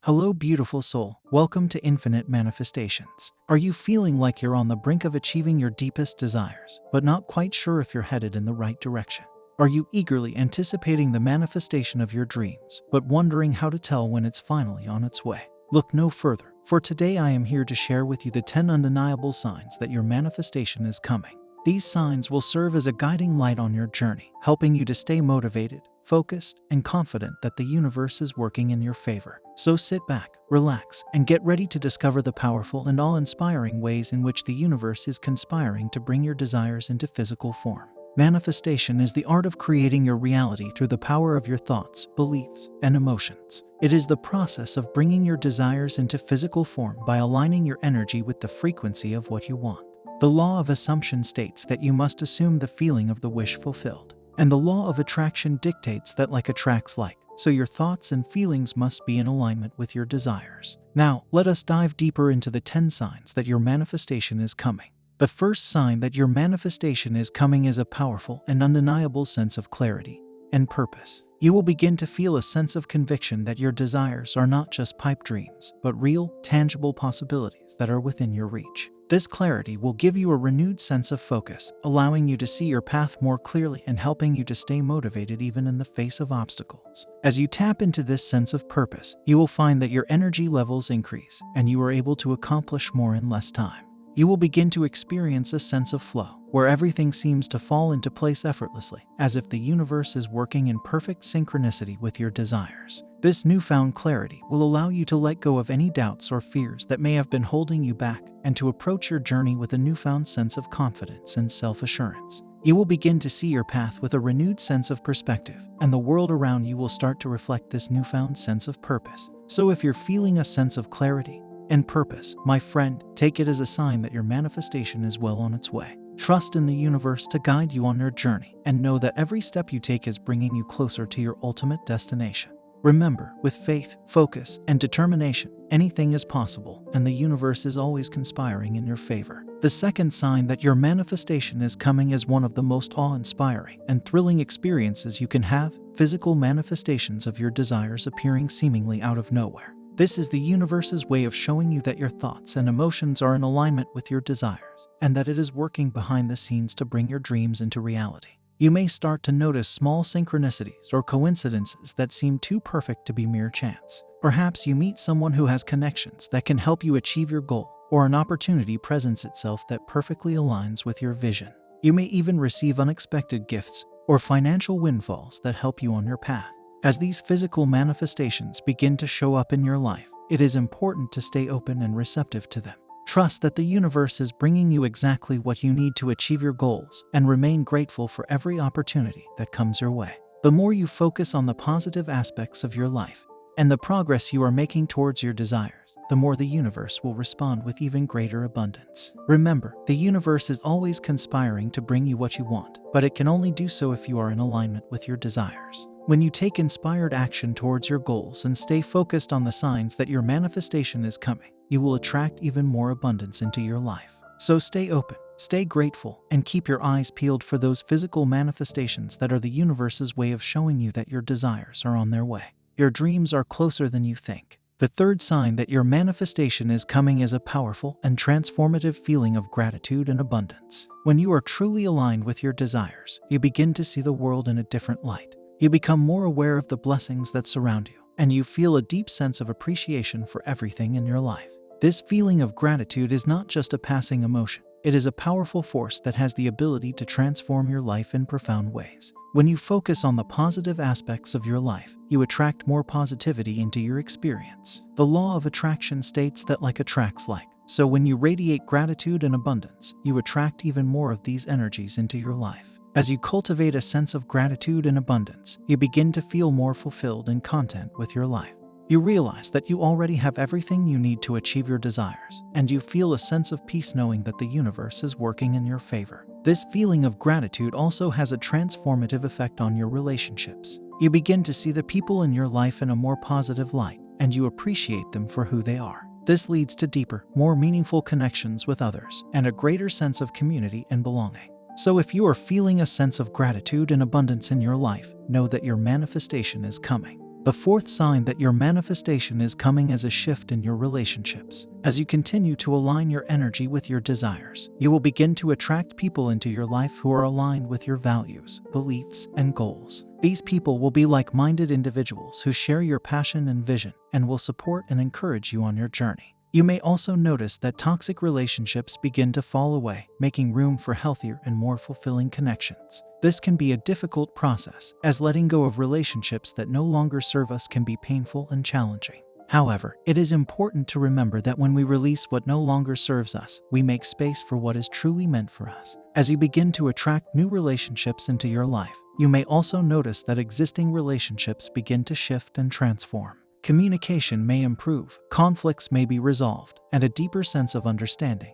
Hello, beautiful soul. Welcome to Infinite Manifestations. Are you feeling like you're on the brink of achieving your deepest desires, but not quite sure if you're headed in the right direction? Are you eagerly anticipating the manifestation of your dreams, but wondering how to tell when it's finally on its way? Look no further, for today I am here to share with you the 10 undeniable signs that your manifestation is coming. These signs will serve as a guiding light on your journey, helping you to stay motivated, focused, and confident that the universe is working in your favor. So sit back, relax, and get ready to discover the powerful and awe-inspiring ways in which the universe is conspiring to bring your desires into physical form. Manifestation is the art of creating your reality through the power of your thoughts, beliefs, and emotions. It is the process of bringing your desires into physical form by aligning your energy with the frequency of what you want. The law of assumption states that you must assume the feeling of the wish fulfilled. And the law of attraction dictates that like attracts like, so your thoughts and feelings must be in alignment with your desires. Now, let us dive deeper into the 10 signs that your manifestation is coming. The first sign that your manifestation is coming is a powerful and undeniable sense of clarity and purpose. You will begin to feel a sense of conviction that your desires are not just pipe dreams, but real, tangible possibilities that are within your reach. This clarity will give you a renewed sense of focus, allowing you to see your path more clearly and helping you to stay motivated even in the face of obstacles. As you tap into this sense of purpose, you will find that your energy levels increase and you are able to accomplish more in less time. You will begin to experience a sense of flow, where everything seems to fall into place effortlessly, as if the universe is working in perfect synchronicity with your desires. This newfound clarity will allow you to let go of any doubts or fears that may have been holding you back and to approach your journey with a newfound sense of confidence and self-assurance. You will begin to see your path with a renewed sense of perspective, and the world around you will start to reflect this newfound sense of purpose. So if you're feeling a sense of clarity and purpose, my friend, take it as a sign that your manifestation is well on its way. Trust in the universe to guide you on your journey, and know that every step you take is bringing you closer to your ultimate destination. Remember, with faith, focus, and determination, anything is possible, and the universe is always conspiring in your favor. The second sign that your manifestation is coming is one of the most awe-inspiring and thrilling experiences you can have: physical manifestations of your desires appearing seemingly out of nowhere. This is the universe's way of showing you that your thoughts and emotions are in alignment with your desires, and that it is working behind the scenes to bring your dreams into reality. You may start to notice small synchronicities or coincidences that seem too perfect to be mere chance. Perhaps you meet someone who has connections that can help you achieve your goal, or an opportunity presents itself that perfectly aligns with your vision. You may even receive unexpected gifts or financial windfalls that help you on your path. As these physical manifestations begin to show up in your life, it is important to stay open and receptive to them. Trust that the universe is bringing you exactly what you need to achieve your goals, and remain grateful for every opportunity that comes your way. The more you focus on the positive aspects of your life and the progress you are making towards your desires, the more the universe will respond with even greater abundance. Remember, the universe is always conspiring to bring you what you want, but it can only do so if you are in alignment with your desires. When you take inspired action towards your goals and stay focused on the signs that your manifestation is coming, you will attract even more abundance into your life. So stay open, stay grateful, and keep your eyes peeled for those physical manifestations that are the universe's way of showing you that your desires are on their way. Your dreams are closer than you think. The third sign that your manifestation is coming is a powerful and transformative feeling of gratitude and abundance. When you are truly aligned with your desires, you begin to see the world in a different light. You become more aware of the blessings that surround you, and you feel a deep sense of appreciation for everything in your life. This feeling of gratitude is not just a passing emotion. It is a powerful force that has the ability to transform your life in profound ways. When you focus on the positive aspects of your life, you attract more positivity into your experience. The law of attraction states that like attracts like. So when you radiate gratitude and abundance, you attract even more of these energies into your life. As you cultivate a sense of gratitude and abundance, you begin to feel more fulfilled and content with your life. You realize that you already have everything you need to achieve your desires, and you feel a sense of peace knowing that the universe is working in your favor. This feeling of gratitude also has a transformative effect on your relationships. You begin to see the people in your life in a more positive light, and you appreciate them for who they are. This leads to deeper, more meaningful connections with others, and a greater sense of community and belonging. So if you are feeling a sense of gratitude and abundance in your life, know that your manifestation is coming. The fourth sign that your manifestation is coming is a shift in your relationships. As you continue to align your energy with your desires, you will begin to attract people into your life who are aligned with your values, beliefs, and goals. These people will be like-minded individuals who share your passion and vision and will support and encourage you on your journey. You may also notice that toxic relationships begin to fall away, making room for healthier and more fulfilling connections. This can be a difficult process, as letting go of relationships that no longer serve us can be painful and challenging. However, it is important to remember that when we release what no longer serves us, we make space for what is truly meant for us. As you begin to attract new relationships into your life, you may also notice that existing relationships begin to shift and transform. Communication may improve, conflicts may be resolved, and a deeper sense of understanding,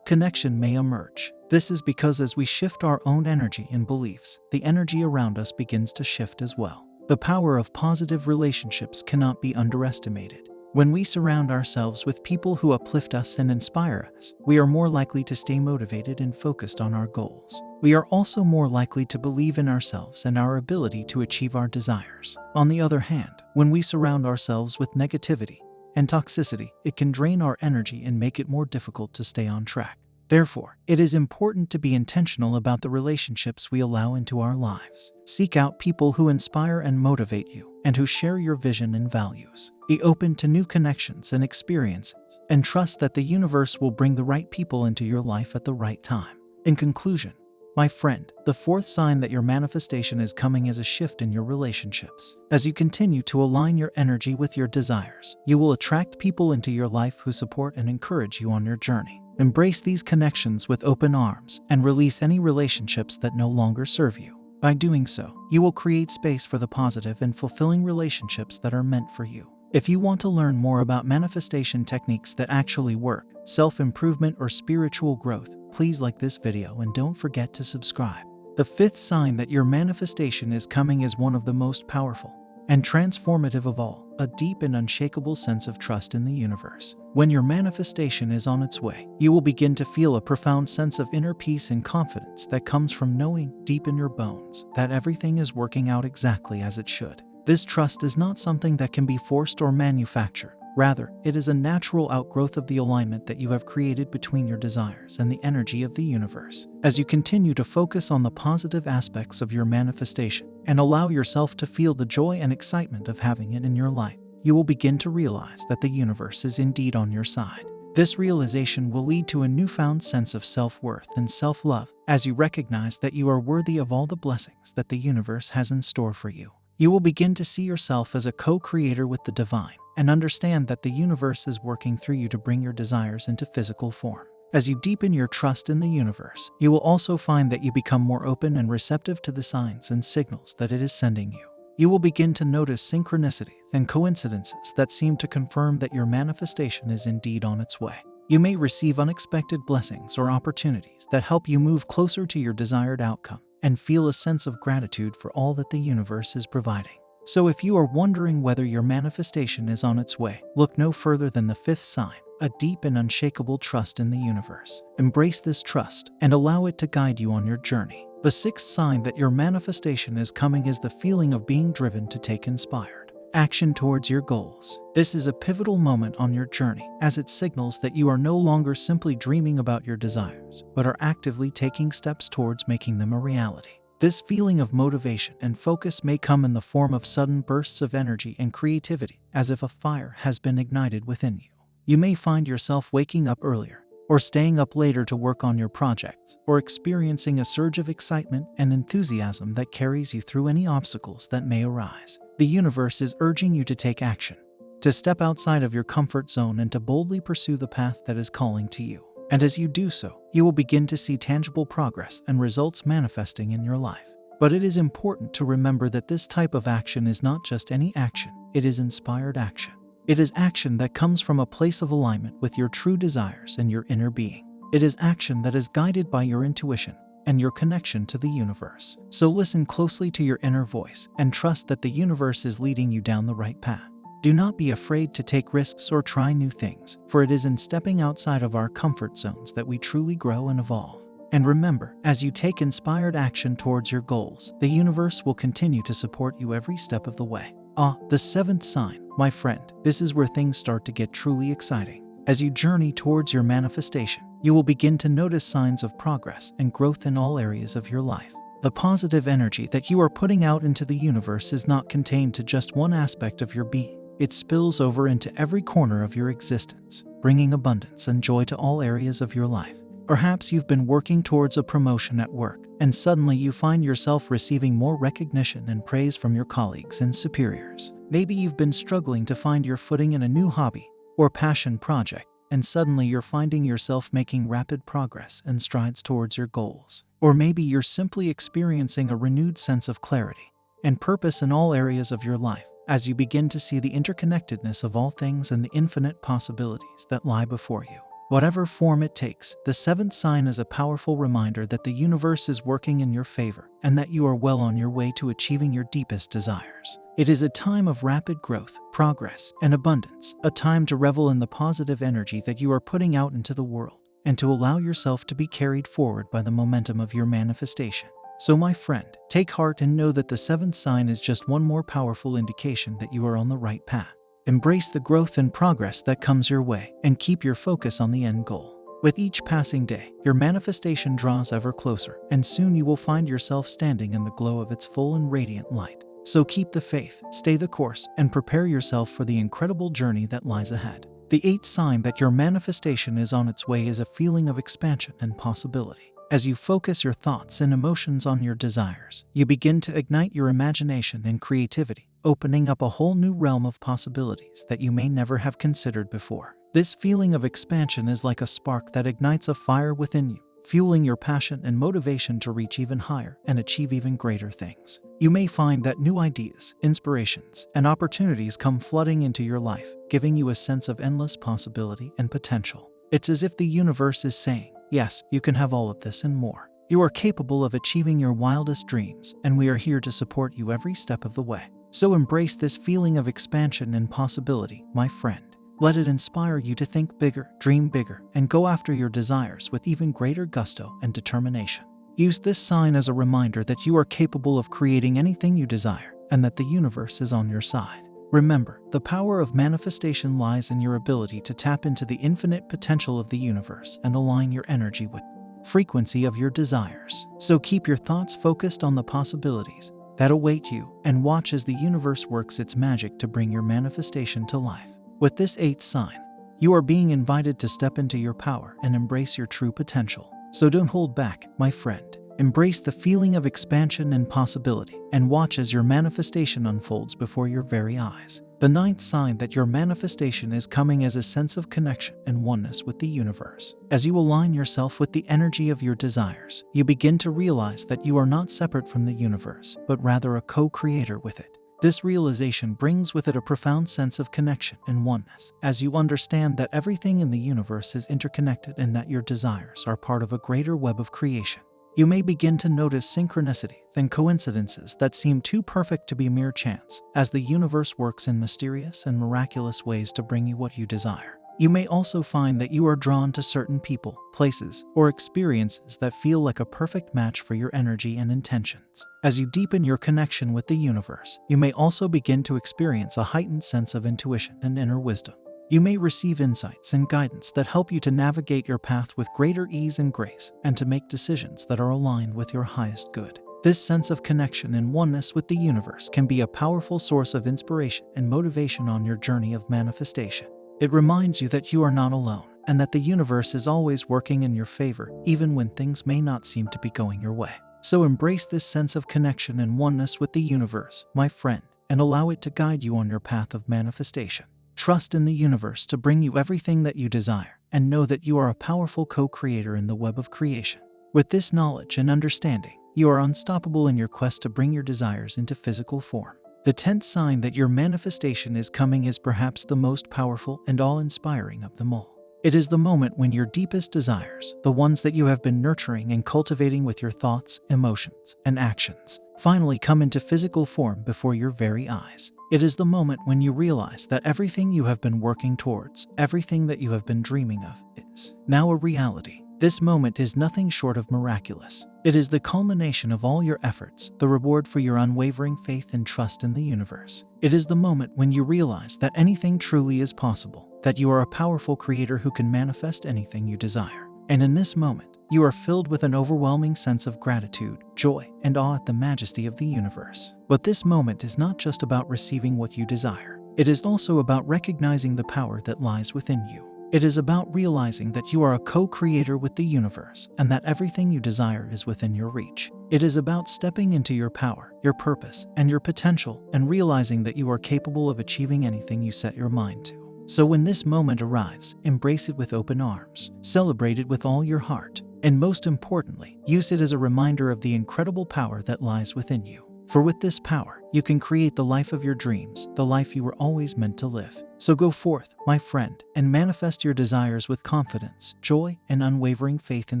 connection may emerge. This is because as we shift our own energy and beliefs, the energy around us begins to shift as well. The power of positive relationships cannot be underestimated. When we surround ourselves with people who uplift us and inspire us, we are more likely to stay motivated and focused on our goals. We are also more likely to believe in ourselves and our ability to achieve our desires. On the other hand, when we surround ourselves with negativity and toxicity, it can drain our energy and make it more difficult to stay on track. Therefore, it is important to be intentional about the relationships we allow into our lives. Seek out people who inspire and motivate you, and who share your vision and values. Be open to new connections and experiences, and trust that the universe will bring the right people into your life at the right time. In conclusion, my friend, the fourth sign that your manifestation is coming is a shift in your relationships. As you continue to align your energy with your desires, you will attract people into your life who support and encourage you on your journey. Embrace these connections with open arms and release any relationships that no longer serve you. By doing so, you will create space for the positive and fulfilling relationships that are meant for you. If you want to learn more about manifestation techniques that actually work, self-improvement, or spiritual growth, please like this video and don't forget to subscribe. The fifth sign that your manifestation is coming is one of the most powerful and transformative of all, a deep and unshakable sense of trust in the universe. When your manifestation is on its way, you will begin to feel a profound sense of inner peace and confidence that comes from knowing deep in your bones that everything is working out exactly as it should. This trust is not something that can be forced or manufactured. Rather, it is a natural outgrowth of the alignment that you have created between your desires and the energy of the universe. As you continue to focus on the positive aspects of your manifestation and allow yourself to feel the joy and excitement of having it in your life, you will begin to realize that the universe is indeed on your side. This realization will lead to a newfound sense of self-worth and self-love as you recognize that you are worthy of all the blessings that the universe has in store for you. You will begin to see yourself as a co-creator with the divine and understand that the universe is working through you to bring your desires into physical form. As you deepen your trust in the universe, you will also find that you become more open and receptive to the signs and signals that it is sending you. You will begin to notice synchronicities and coincidences that seem to confirm that your manifestation is indeed on its way. You may receive unexpected blessings or opportunities that help you move closer to your desired outcome and feel a sense of gratitude for all that the universe is providing. So if you are wondering whether your manifestation is on its way, look no further than the fifth sign, a deep and unshakable trust in the universe. Embrace this trust and allow it to guide you on your journey. The sixth sign that your manifestation is coming is the feeling of being driven to take inspired action towards your goals. This is a pivotal moment on your journey, as it signals that you are no longer simply dreaming about your desires, but are actively taking steps towards making them a reality. This feeling of motivation and focus may come in the form of sudden bursts of energy and creativity, as if a fire has been ignited within you. You may find yourself waking up earlier, or staying up later to work on your projects, or experiencing a surge of excitement and enthusiasm that carries you through any obstacles that may arise. The universe is urging you to take action, to step outside of your comfort zone and to boldly pursue the path that is calling to you. And as you do so, you will begin to see tangible progress and results manifesting in your life. But it is important to remember that this type of action is not just any action, it is inspired action. It is action that comes from a place of alignment with your true desires and your inner being. It is action that is guided by your intuition and your connection to the universe. So listen closely to your inner voice and trust that the universe is leading you down the right path. Do not be afraid to take risks or try new things, for it is in stepping outside of our comfort zones that we truly grow and evolve. And remember, as you take inspired action towards your goals, the universe will continue to support you every step of the way. The seventh sign, my friend. This is where things start to get truly exciting. As you journey towards your manifestation, you will begin to notice signs of progress and growth in all areas of your life. The positive energy that you are putting out into the universe is not contained to just one aspect of your being. It spills over into every corner of your existence, bringing abundance and joy to all areas of your life. Perhaps you've been working towards a promotion at work, and suddenly you find yourself receiving more recognition and praise from your colleagues and superiors. Maybe you've been struggling to find your footing in a new hobby or passion project, and suddenly you're finding yourself making rapid progress and strides towards your goals. Or maybe you're simply experiencing a renewed sense of clarity and purpose in all areas of your life as you begin to see the interconnectedness of all things and the infinite possibilities that lie before you. Whatever form it takes, the seventh sign is a powerful reminder that the universe is working in your favor and that you are well on your way to achieving your deepest desires. It is a time of rapid growth, progress, and abundance, a time to revel in the positive energy that you are putting out into the world and to allow yourself to be carried forward by the momentum of your manifestation. So my friend, take heart and know that the seventh sign is just one more powerful indication that you are on the right path. Embrace the growth and progress that comes your way and keep your focus on the end goal. With each passing day, your manifestation draws ever closer, and soon you will find yourself standing in the glow of its full and radiant light. So keep the faith, stay the course, and prepare yourself for the incredible journey that lies ahead. The eighth sign that your manifestation is on its way is a feeling of expansion and possibility. As you focus your thoughts and emotions on your desires, you begin to ignite your imagination and creativity, opening up a whole new realm of possibilities that you may never have considered before. This feeling of expansion is like a spark that ignites a fire within you, fueling your passion and motivation to reach even higher and achieve even greater things. You may find that new ideas, inspirations, and opportunities come flooding into your life, giving you a sense of endless possibility and potential. It's as if the universe is saying, yes, you can have all of this and more. You are capable of achieving your wildest dreams, and we are here to support you every step of the way. So embrace this feeling of expansion and possibility, my friend. Let it inspire you to think bigger, dream bigger, and go after your desires with even greater gusto and determination. Use this sign as a reminder that you are capable of creating anything you desire, and that the universe is on your side. Remember, the power of manifestation lies in your ability to tap into the infinite potential of the universe and align your energy with the frequency of your desires. So keep your thoughts focused on the possibilities that await you and watch as the universe works its magic to bring your manifestation to life. With this eighth sign, you are being invited to step into your power and embrace your true potential. So don't hold back, my friend. Embrace the feeling of expansion and possibility and watch as your manifestation unfolds before your very eyes. The ninth sign that your manifestation is coming as a sense of connection and oneness with the universe. As you align yourself with the energy of your desires, you begin to realize that you are not separate from the universe, but rather a co-creator with it. This realization brings with it a profound sense of connection and oneness, as you understand that everything in the universe is interconnected and that your desires are part of a greater web of creation. You may begin to notice synchronicities and coincidences that seem too perfect to be mere chance, as the universe works in mysterious and miraculous ways to bring you what you desire. You may also find that you are drawn to certain people, places, or experiences that feel like a perfect match for your energy and intentions. As you deepen your connection with the universe, you may also begin to experience a heightened sense of intuition and inner wisdom. You may receive insights and guidance that help you to navigate your path with greater ease and grace, and to make decisions that are aligned with your highest good. This sense of connection and oneness with the universe can be a powerful source of inspiration and motivation on your journey of manifestation. It reminds you that you are not alone, and that the universe is always working in your favor, even when things may not seem to be going your way. So embrace this sense of connection and oneness with the universe, my friend, and allow it to guide you on your path of manifestation. Trust in the universe to bring you everything that you desire, and know that you are a powerful co-creator in the web of creation. With this knowledge and understanding, you are unstoppable in your quest to bring your desires into physical form. The 10th sign that your manifestation is coming is perhaps the most powerful and awe-inspiring of them all. It is the moment when your deepest desires, the ones that you have been nurturing and cultivating with your thoughts, emotions, and actions, finally come into physical form before your very eyes. It is the moment when you realize that everything you have been working towards, everything that you have been dreaming of, is now a reality. This moment is nothing short of miraculous. It is the culmination of all your efforts, the reward for your unwavering faith and trust in the universe. It is the moment when you realize that anything truly is possible, that you are a powerful creator who can manifest anything you desire. And in this moment, you are filled with an overwhelming sense of gratitude, joy, and awe at the majesty of the universe. But this moment is not just about receiving what you desire. It is also about recognizing the power that lies within you. It is about realizing that you are a co-creator with the universe and that everything you desire is within your reach. It is about stepping into your power, your purpose, and your potential and realizing that you are capable of achieving anything you set your mind to. So when this moment arrives, embrace it with open arms, celebrate it with all your heart, and most importantly, use it as a reminder of the incredible power that lies within you. For with this power, you can create the life of your dreams, the life you were always meant to live. So go forth, my friend, and manifest your desires with confidence, joy, and unwavering faith in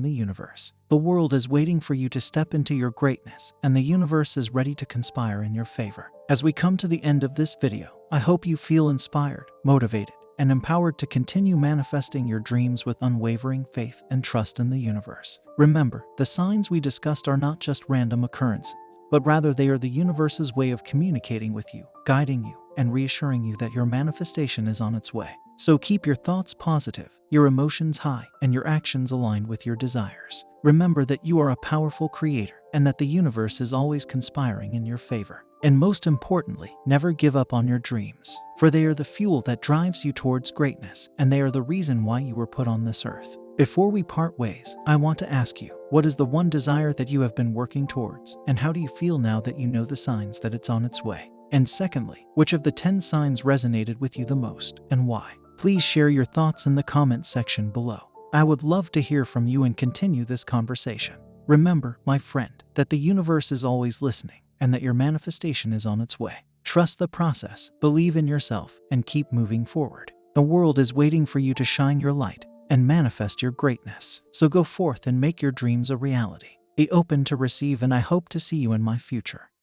the universe. The world is waiting for you to step into your greatness, and the universe is ready to conspire in your favor. As we come to the end of this video, I hope you feel inspired, motivated, and empowered to continue manifesting your dreams with unwavering faith and trust in the universe. Remember, the signs we discussed are not just random occurrences, but rather they are the universe's way of communicating with you, guiding you, and reassuring you that your manifestation is on its way. So keep your thoughts positive, your emotions high, and your actions aligned with your desires. Remember that you are a powerful creator and that the universe is always conspiring in your favor. And most importantly, never give up on your dreams, for they are the fuel that drives you towards greatness, and they are the reason why you were put on this earth. Before we part ways, I want to ask you, what is the one desire that you have been working towards, and how do you feel now that you know the signs that it's on its way? And secondly, which of the 10 signs resonated with you the most, and why? Please share your thoughts in the comments section below. I would love to hear from you and continue this conversation. Remember, my friend, that the universe is always listening, and that your manifestation is on its way. Trust the process, believe in yourself, and keep moving forward. The world is waiting for you to shine your light and manifest your greatness. So go forth and make your dreams a reality. Be open to receive, and I hope to see you in my future.